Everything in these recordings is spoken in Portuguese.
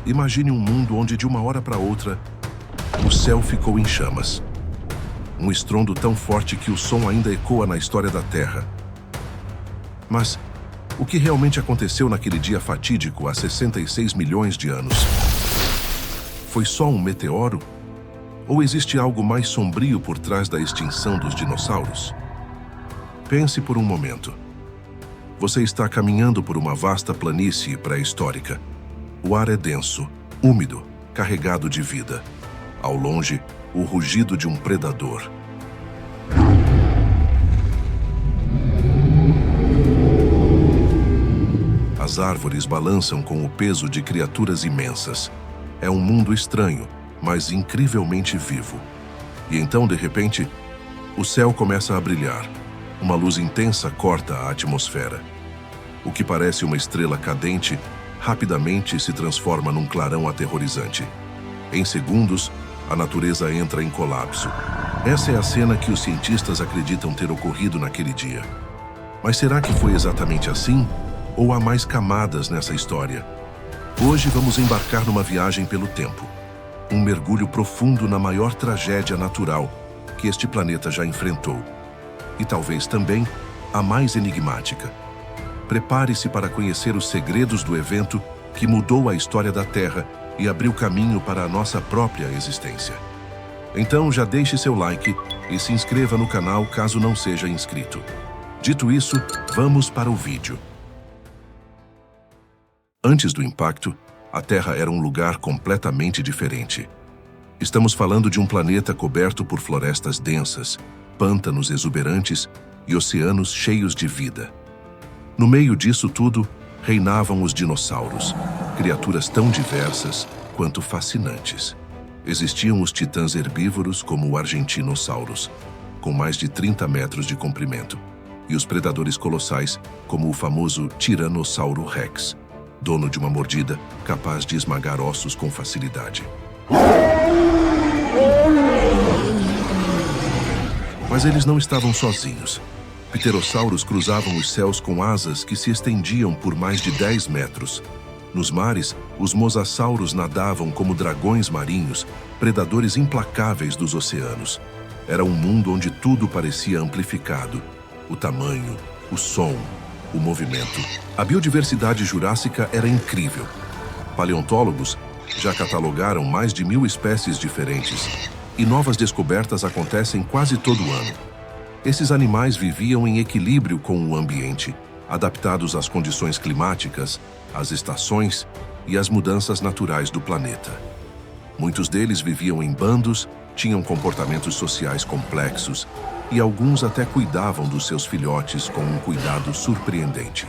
Imagine um mundo onde, de uma hora para outra, o céu ficou em chamas. Um estrondo tão forte que o som ainda ecoa na história da Terra. Mas o que realmente aconteceu naquele dia fatídico há 66 milhões de anos? Foi só um meteoro? Ou existe algo mais sombrio por trás da extinção dos dinossauros? Pense por um momento. Você está caminhando por uma vasta planície pré-histórica. O ar é denso, úmido, carregado de vida. Ao longe, o rugido de um predador. As árvores balançam com o peso de criaturas imensas. É um mundo estranho, mas incrivelmente vivo. E então, de repente, o céu começa a brilhar. Uma luz intensa corta a atmosfera. O que parece uma estrela cadente, rapidamente se transforma num clarão aterrorizante. Em segundos, a natureza entra em colapso. Essa é a cena que os cientistas acreditam ter ocorrido naquele dia. Mas será que foi exatamente assim? Ou há mais camadas nessa história? Hoje vamos embarcar numa viagem pelo tempo. Um mergulho profundo na maior tragédia natural que este planeta já enfrentou. E talvez também a mais enigmática. Prepare-se para conhecer os segredos do evento que mudou a história da Terra e abriu caminho para a nossa própria existência. Então já deixe seu like e se inscreva no canal caso não seja inscrito. Dito isso, vamos para o vídeo. Antes do impacto, a Terra era um lugar completamente diferente. Estamos falando de um planeta coberto por florestas densas, pântanos exuberantes e oceanos cheios de vida. No meio disso tudo, reinavam os dinossauros, criaturas tão diversas quanto fascinantes. Existiam os titãs herbívoros como o Argentinosaurus, com mais de 30 metros de comprimento, e os predadores colossais como o famoso Tiranossauro Rex, dono de uma mordida capaz de esmagar ossos com facilidade. Mas eles não estavam sozinhos. Pterossauros cruzavam os céus com asas que se estendiam por mais de 10 metros. Nos mares, os mosassauros nadavam como dragões marinhos, predadores implacáveis dos oceanos. Era um mundo onde tudo parecia amplificado. O tamanho, o som, o movimento. A biodiversidade jurássica era incrível. Paleontólogos já catalogaram mais de 1000 espécies diferentes, e novas descobertas acontecem quase todo ano. Esses animais viviam em equilíbrio com o ambiente, adaptados às condições climáticas, às estações e às mudanças naturais do planeta. Muitos deles viviam em bandos, tinham comportamentos sociais complexos e alguns até cuidavam dos seus filhotes com um cuidado surpreendente.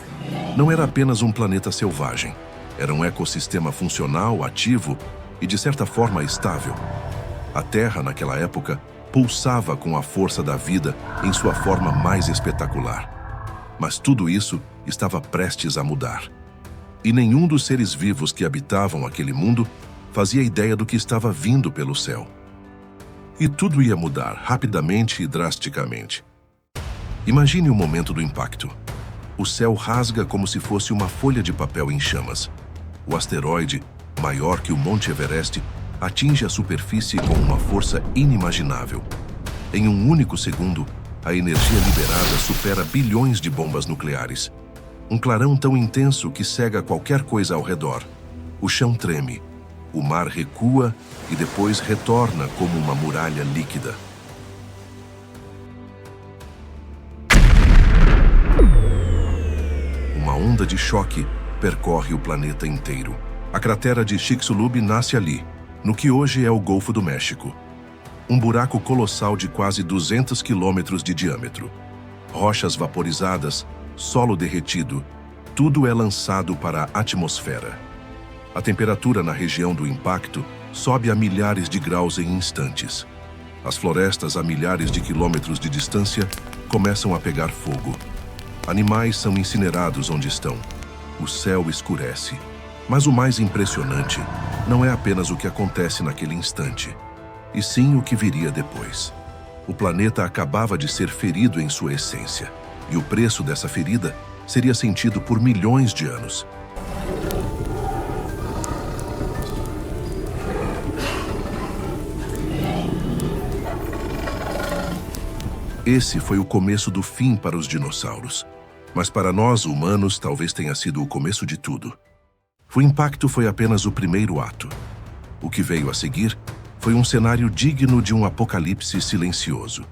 Não era apenas um planeta selvagem, era um ecossistema funcional, ativo e, de certa forma, estável. A Terra, naquela época, pulsava com a força da vida em sua forma mais espetacular. Mas tudo isso estava prestes a mudar. E nenhum dos seres vivos que habitavam aquele mundo fazia ideia do que estava vindo pelo céu. E tudo ia mudar rapidamente e drasticamente. Imagine o momento do impacto. O céu rasga como se fosse uma folha de papel em chamas. O asteroide, maior que o Monte Everest, atinge a superfície com uma força inimaginável. Em um único segundo, a energia liberada supera bilhões de bombas nucleares. Um clarão tão intenso que cega qualquer coisa ao redor. O chão treme, o mar recua e depois retorna como uma muralha líquida. Uma onda de choque percorre o planeta inteiro. A cratera de Chicxulub nasce ali, no que hoje é o Golfo do México. Um buraco colossal de quase 200 quilômetros de diâmetro. Rochas vaporizadas, solo derretido, tudo é lançado para a atmosfera. A temperatura na região do impacto sobe a milhares de graus em instantes. As florestas a milhares de quilômetros de distância começam a pegar fogo. Animais são incinerados onde estão. O céu escurece. Mas o mais impressionante não é apenas o que acontece naquele instante, e sim o que viria depois. O planeta acabava de ser ferido em sua essência, e o preço dessa ferida seria sentido por milhões de anos. Esse foi o começo do fim para os dinossauros. Mas para nós, humanos, talvez tenha sido o começo de tudo. O impacto foi apenas o primeiro ato. O que veio a seguir foi um cenário digno de um apocalipse silencioso.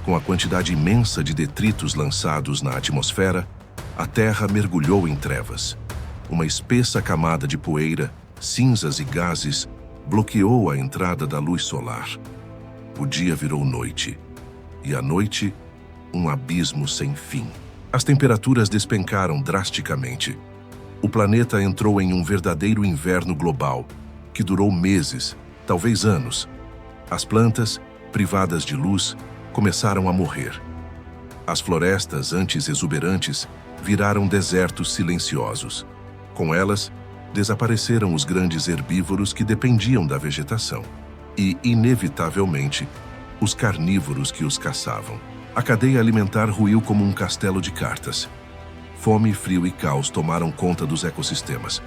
Com a quantidade imensa de detritos lançados na atmosfera, a Terra mergulhou em trevas. Uma espessa camada de poeira, cinzas e gases bloqueou a entrada da luz solar. O dia virou noite, e a noite, um abismo sem fim. As temperaturas despencaram drasticamente. O planeta entrou em um verdadeiro inverno global, que durou meses, talvez anos. As plantas, privadas de luz, começaram a morrer. As florestas, antes exuberantes, viraram desertos silenciosos. Com elas, desapareceram os grandes herbívoros que dependiam da vegetação. E, inevitavelmente, os carnívoros que os caçavam. A cadeia alimentar ruiu como um castelo de cartas. Fome, frio e caos tomaram conta dos ecossistemas.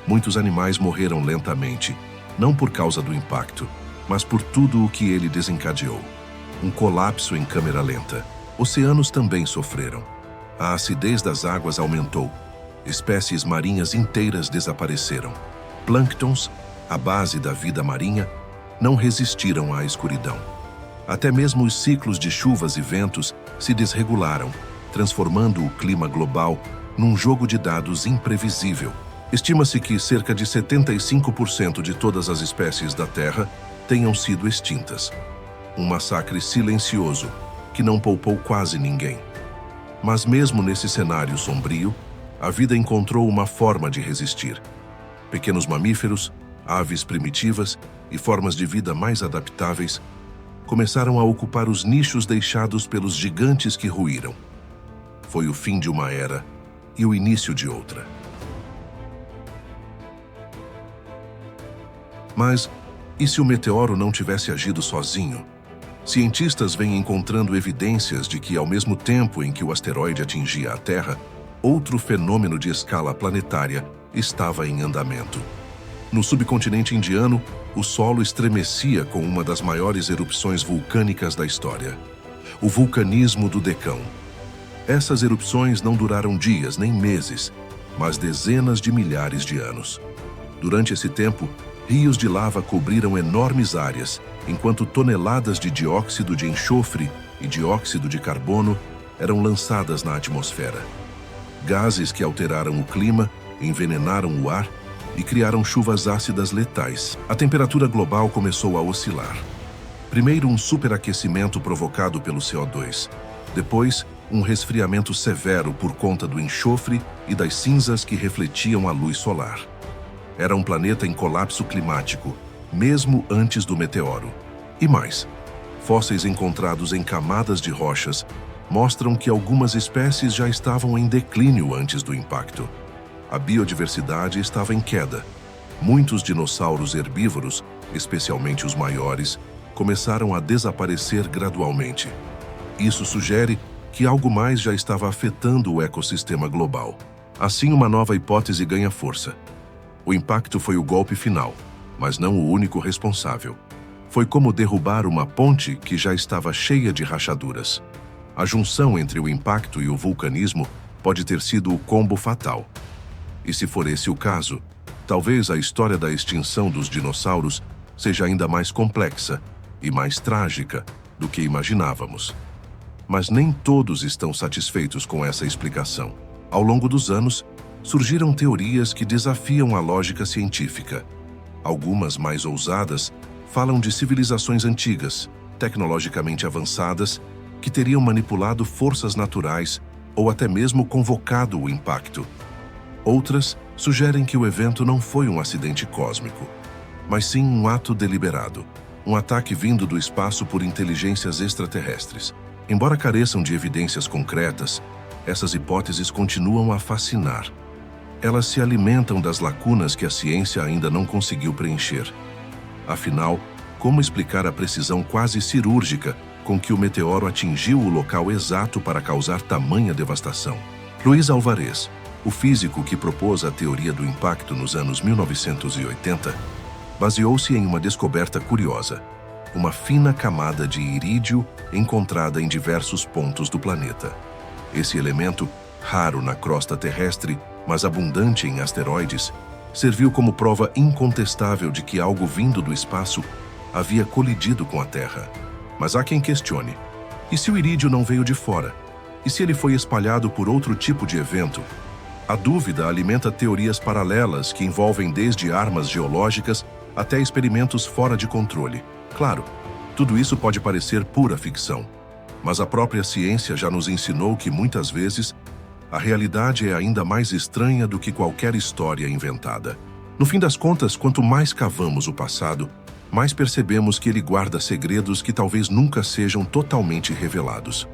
Muitos animais morreram lentamente, não por causa do impacto, mas por tudo o que ele desencadeou. Um colapso em câmera lenta. Oceanos também sofreram. A acidez das águas aumentou. Espécies marinhas inteiras desapareceram. Plânctons, a base da vida marinha, não resistiram à escuridão. Até mesmo os ciclos de chuvas e ventos se desregularam, transformando o clima global num jogo de dados imprevisível. Estima-se que cerca de 75% de todas as espécies da Terra tenham sido extintas. Um massacre silencioso que não poupou quase ninguém. Mas mesmo nesse cenário sombrio, a vida encontrou uma forma de resistir. Pequenos mamíferos, aves primitivas e formas de vida mais adaptáveis começaram a ocupar os nichos deixados pelos gigantes que ruíram. Foi o fim de uma era e o início de outra. Mas, e se o meteoro não tivesse agido sozinho? Cientistas vêm encontrando evidências de que, ao mesmo tempo em que o asteroide atingia a Terra, outro fenômeno de escala planetária estava em andamento. No subcontinente indiano, o solo estremecia com uma das maiores erupções vulcânicas da história, o vulcanismo do Deccan. Essas erupções não duraram dias nem meses, mas dezenas de milhares de anos. Durante esse tempo, rios de lava cobriram enormes áreas, enquanto toneladas de dióxido de enxofre e dióxido de carbono eram lançadas na atmosfera. Gases que alteraram o clima, envenenaram o ar e criaram chuvas ácidas letais. A temperatura global começou a oscilar. Primeiro, um superaquecimento provocado pelo CO2. Depois, um resfriamento severo por conta do enxofre e das cinzas que refletiam a luz solar. Era um planeta em colapso climático, mesmo antes do meteoro. E mais, fósseis encontrados em camadas de rochas mostram que algumas espécies já estavam em declínio antes do impacto. A biodiversidade estava em queda. Muitos dinossauros herbívoros, especialmente os maiores, começaram a desaparecer gradualmente. Isso sugere que algo mais já estava afetando o ecossistema global. Assim, uma nova hipótese ganha força. O impacto foi o golpe final, mas não o único responsável. Foi como derrubar uma ponte que já estava cheia de rachaduras. A junção entre o impacto e o vulcanismo pode ter sido o combo fatal. E se for esse o caso, talvez a história da extinção dos dinossauros seja ainda mais complexa e mais trágica do que imaginávamos. Mas nem todos estão satisfeitos com essa explicação. Ao longo dos anos, surgiram teorias que desafiam a lógica científica. Algumas mais ousadas falam de civilizações antigas, tecnologicamente avançadas, que teriam manipulado forças naturais ou até mesmo convocado o impacto. Outras sugerem que o evento não foi um acidente cósmico, mas sim um ato deliberado, um ataque vindo do espaço por inteligências extraterrestres. Embora careçam de evidências concretas, essas hipóteses continuam a fascinar. Elas se alimentam das lacunas que a ciência ainda não conseguiu preencher. Afinal, como explicar a precisão quase cirúrgica com que o meteoro atingiu o local exato para causar tamanha devastação? Luiz Alvarez, o físico que propôs a teoria do impacto nos anos 1980, baseou-se em uma descoberta curiosa: uma fina camada de irídio encontrada em diversos pontos do planeta. Esse elemento, raro na crosta terrestre, mas abundante em asteroides, serviu como prova incontestável de que algo vindo do espaço havia colidido com a Terra. Mas há quem questione: e se o irídio não veio de fora? E se ele foi espalhado por outro tipo de evento? A dúvida alimenta teorias paralelas que envolvem desde armas geológicas até experimentos fora de controle. Claro, tudo isso pode parecer pura ficção, mas a própria ciência já nos ensinou que muitas vezes a realidade é ainda mais estranha do que qualquer história inventada. No fim das contas, quanto mais cavamos o passado, mais percebemos que ele guarda segredos que talvez nunca sejam totalmente revelados.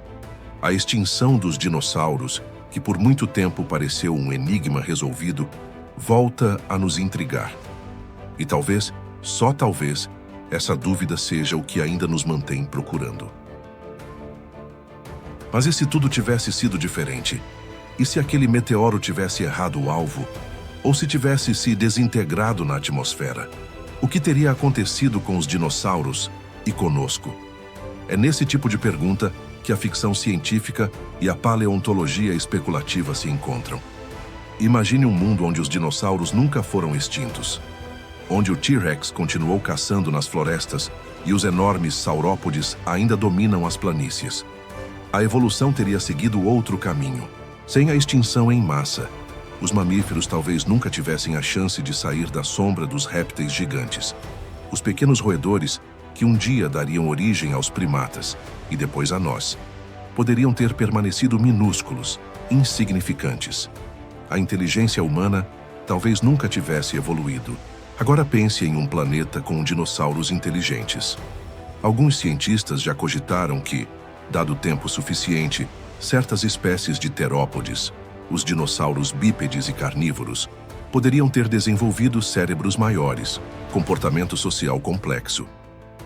A extinção dos dinossauros, que por muito tempo pareceu um enigma resolvido, volta a nos intrigar. E talvez, só talvez, essa dúvida seja o que ainda nos mantém procurando. Mas e se tudo tivesse sido diferente? E se aquele meteoro tivesse errado o alvo? Ou se tivesse se desintegrado na atmosfera? O que teria acontecido com os dinossauros e conosco? É nesse tipo de pergunta que a ficção científica e a paleontologia especulativa se encontram. Imagine um mundo onde os dinossauros nunca foram extintos, onde o T-Rex continuou caçando nas florestas e os enormes saurópodes ainda dominam as planícies. A evolução teria seguido outro caminho. Sem a extinção em massa, os mamíferos talvez nunca tivessem a chance de sair da sombra dos répteis gigantes. Os pequenos roedores, que um dia dariam origem aos primatas e depois a nós, poderiam ter permanecido minúsculos, insignificantes. A inteligência humana talvez nunca tivesse evoluído. Agora pense em um planeta com dinossauros inteligentes. Alguns cientistas já cogitaram que, dado tempo suficiente, certas espécies de terópodes, os dinossauros bípedes e carnívoros, poderiam ter desenvolvido cérebros maiores, comportamento social complexo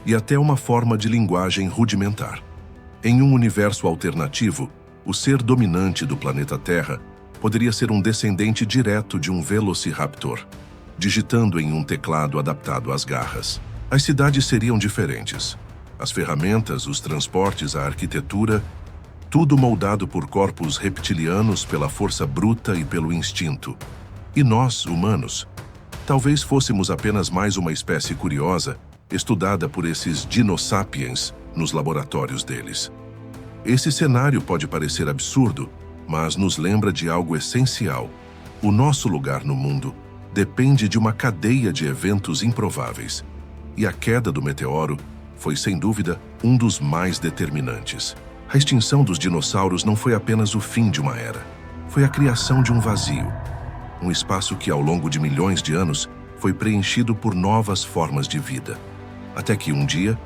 e até uma forma de linguagem rudimentar. Em um universo alternativo, o ser dominante do planeta Terra poderia ser um descendente direto de um velociraptor, digitando em um teclado adaptado às garras. As cidades seriam diferentes. As ferramentas, os transportes, a arquitetura, tudo moldado por corpos reptilianos pela força bruta e pelo instinto. E nós, humanos, talvez fôssemos apenas mais uma espécie curiosa, estudada por esses dinosapiens nos laboratórios deles. Esse cenário pode parecer absurdo, mas nos lembra de algo essencial. O nosso lugar no mundo depende de uma cadeia de eventos improváveis. E a queda do meteoro foi, sem dúvida, um dos mais determinantes. A extinção dos dinossauros não foi apenas o fim de uma era. Foi a criação de um vazio. Um espaço que, ao longo de milhões de anos, foi preenchido por novas formas de vida. Até que, um dia,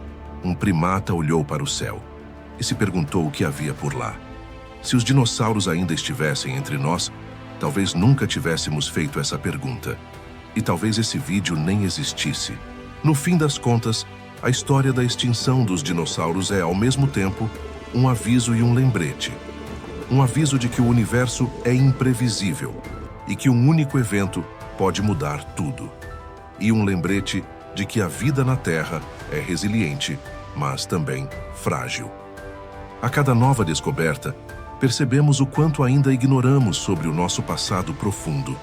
um primata olhou para o céu e se perguntou o que havia por lá. Se os dinossauros ainda estivessem entre nós, talvez nunca tivéssemos feito essa pergunta. E talvez esse vídeo nem existisse. No fim das contas, a história da extinção dos dinossauros é, ao mesmo tempo, um aviso e um lembrete. Um aviso de que o universo é imprevisível e que um único evento pode mudar tudo. E um lembrete de que a vida na Terra é resiliente, mas também frágil. A cada nova descoberta, percebemos o quanto ainda ignoramos sobre o nosso passado profundo.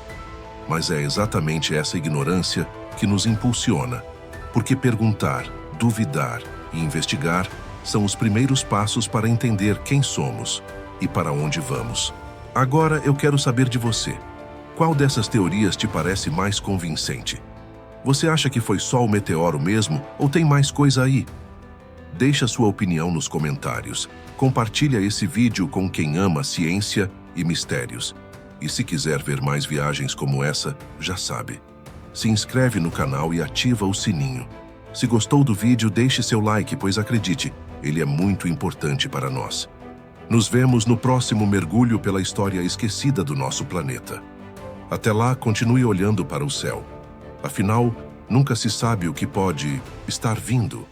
Mas é exatamente essa ignorância que nos impulsiona, porque perguntar, duvidar e investigar são os primeiros passos para entender quem somos e para onde vamos. Agora eu quero saber de você. Qual dessas teorias te parece mais convincente? Você acha que foi só o meteoro mesmo ou tem mais coisa aí? Deixa sua opinião nos comentários. Compartilha esse vídeo com quem ama ciência e mistérios. E se quiser ver mais viagens como essa, já sabe. Se inscreve no canal e ativa o sininho. Se gostou do vídeo, deixe seu like, pois acredite, ele é muito importante para nós. Nos vemos no próximo mergulho pela história esquecida do nosso planeta. Até lá, continue olhando para o céu. Afinal, nunca se sabe o que pode estar vindo.